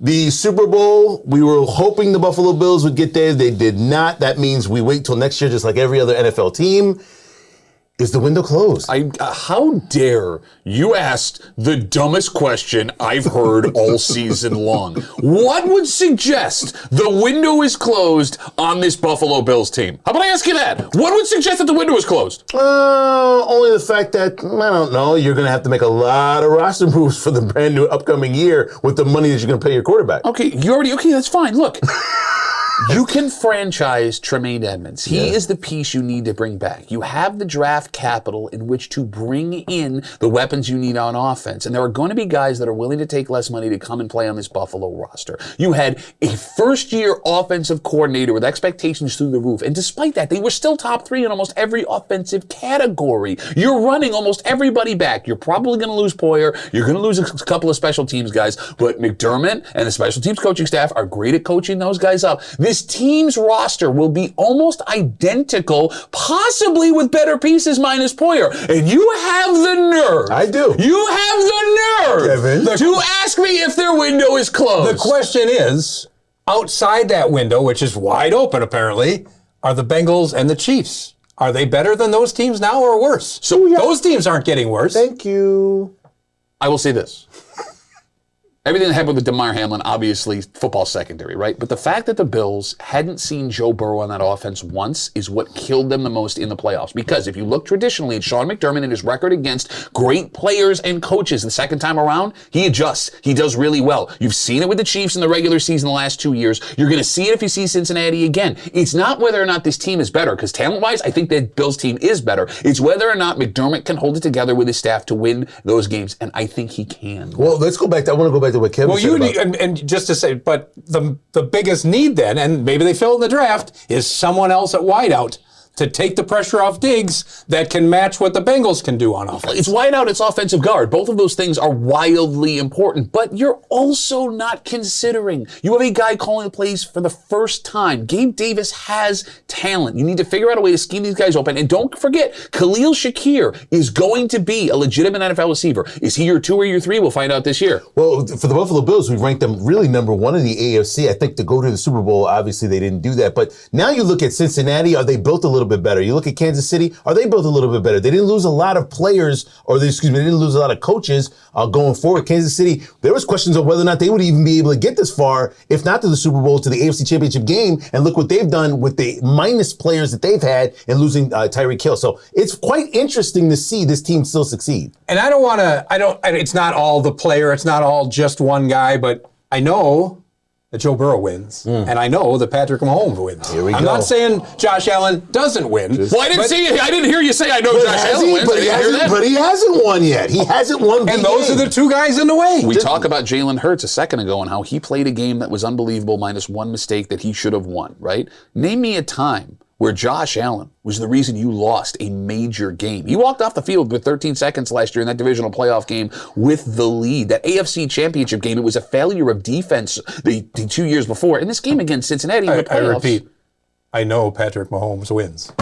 The Super Bowl, we were hoping the Buffalo Bills would get there. They did not. That means we wait till next year, just like every other NFL team. Is the window closed? How dare you ask the dumbest question I've heard all season long? What would suggest the window is closed on this Buffalo Bills team? How about I ask you that? What would suggest that the window is closed? Only the fact that, I don't know, you're going to have to make a lot of roster moves for the brand new upcoming year with the money that you're going to pay your quarterback. Okay, that's fine. Look. You can franchise Tremaine Edmonds. He is the piece you need to bring back. You have the draft capital in which to bring in the weapons you need on offense. And there are going to be guys that are willing to take less money to come and play on this Buffalo roster. You had a first-year offensive coordinator with expectations through the roof. And despite that, they were still top 3 in almost every offensive category. You're running almost everybody back. You're probably going to lose Poyer. You're going to lose a couple of special teams guys. But McDermott and the special teams coaching staff are great at coaching those guys up. This team's roster will be almost identical, possibly with better pieces minus Poyer. And you have the nerve. I do. You have the nerve, Kevin, to ask me if their window is closed. The question is, outside that window, which is wide open apparently, are the Bengals and the Chiefs. Are they better than those teams now or worse? So those teams aren't getting worse. Thank you. I will say this. Everything that happened with DeMar Hamlin, obviously, football secondary, right? But the fact that the Bills hadn't seen Joe Burrow on that offense once is what killed them the most in the playoffs. Because if you look traditionally at Sean McDermott and his record against great players and coaches the second time around, he adjusts. He does really well. You've seen it with the Chiefs in the regular season the last 2 years. You're going to see it if you see Cincinnati again. It's not whether or not this team is better, because talent-wise, I think that Bills team is better. It's whether or not McDermott can hold it together with his staff to win those games, and I think he can. Well, let's go back. I want to go back to what Kevin said about. And just to say, but the biggest need then, and maybe they fill in the draft, is someone else at wideout to take the pressure off Diggs that can match what the Bengals can do on offense. It's wideout, it's offensive guard. Both of those things are wildly important, but you're also not considering. You have a guy calling the plays for the first time. Gabe Davis has talent. You need to figure out a way to scheme these guys open. And don't forget, Khalil Shakir is going to be a legitimate NFL receiver. Is he your 2 or your 3? We'll find out this year. Well, for the Buffalo Bills, we ranked them really number 1 in the AFC. I think to go to the Super Bowl, obviously they didn't do that. But now you look at Cincinnati, are they built a little bit better? You look at Kansas City, are they built a little bit better? They didn't lose a lot of players, they didn't lose a lot of coaches going forward. Kansas City, there was questions of whether or not they would even be able to get this far, if not to the Super Bowl, to the AFC Championship game. And look what they've done with the minus players that they've had and losing Tariq Hill. So it's quite interesting to see this team still succeed. And it's not all the player, it's not all just one guy, but I know that Joe Burrow wins, and I know that Patrick Mahomes wins. Here we go. I'm not saying Josh Allen doesn't win. Well, I didn't hear you say I know Josh Allen wins. But he hasn't won yet. He hasn't won. And those are the 2 guys in the way. We talked about Jalen Hurts a second ago and how he played a game that was unbelievable minus 1 mistake that he should have won, right? Name me a time where Josh Allen was the reason you lost a major game. He walked off the field with 13 seconds last year in that divisional playoff game with the lead. That AFC Championship game, it was a failure of defense the 2 years before. In this game against Cincinnati in the playoffs. I repeat, I know Patrick Mahomes wins.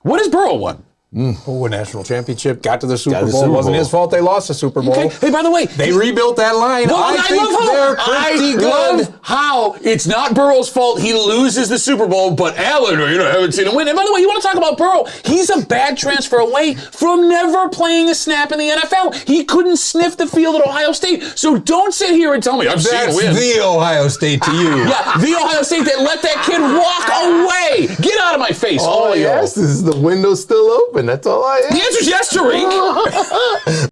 What has Burrow won? A national championship, got to the Super Bowl. It wasn't his fault they lost the Super Bowl. Okay. Hey, by the way, they rebuilt that line. Well, I think they're pretty good. Love how it's not Burrow's fault he loses the Super Bowl, but Allen, haven't seen him win. And by the way, you want to talk about Burrow? He's a bad transfer away from never playing a snap in the NFL. He couldn't sniff the field at Ohio State. So don't sit here and tell me I've seen him win. That's the Ohio State to you. Yeah, the Ohio State that let that kid walk away. Get out of my face, all of you. Yes, this is the window still open. That's all I ask. The answer's yes, Tariq.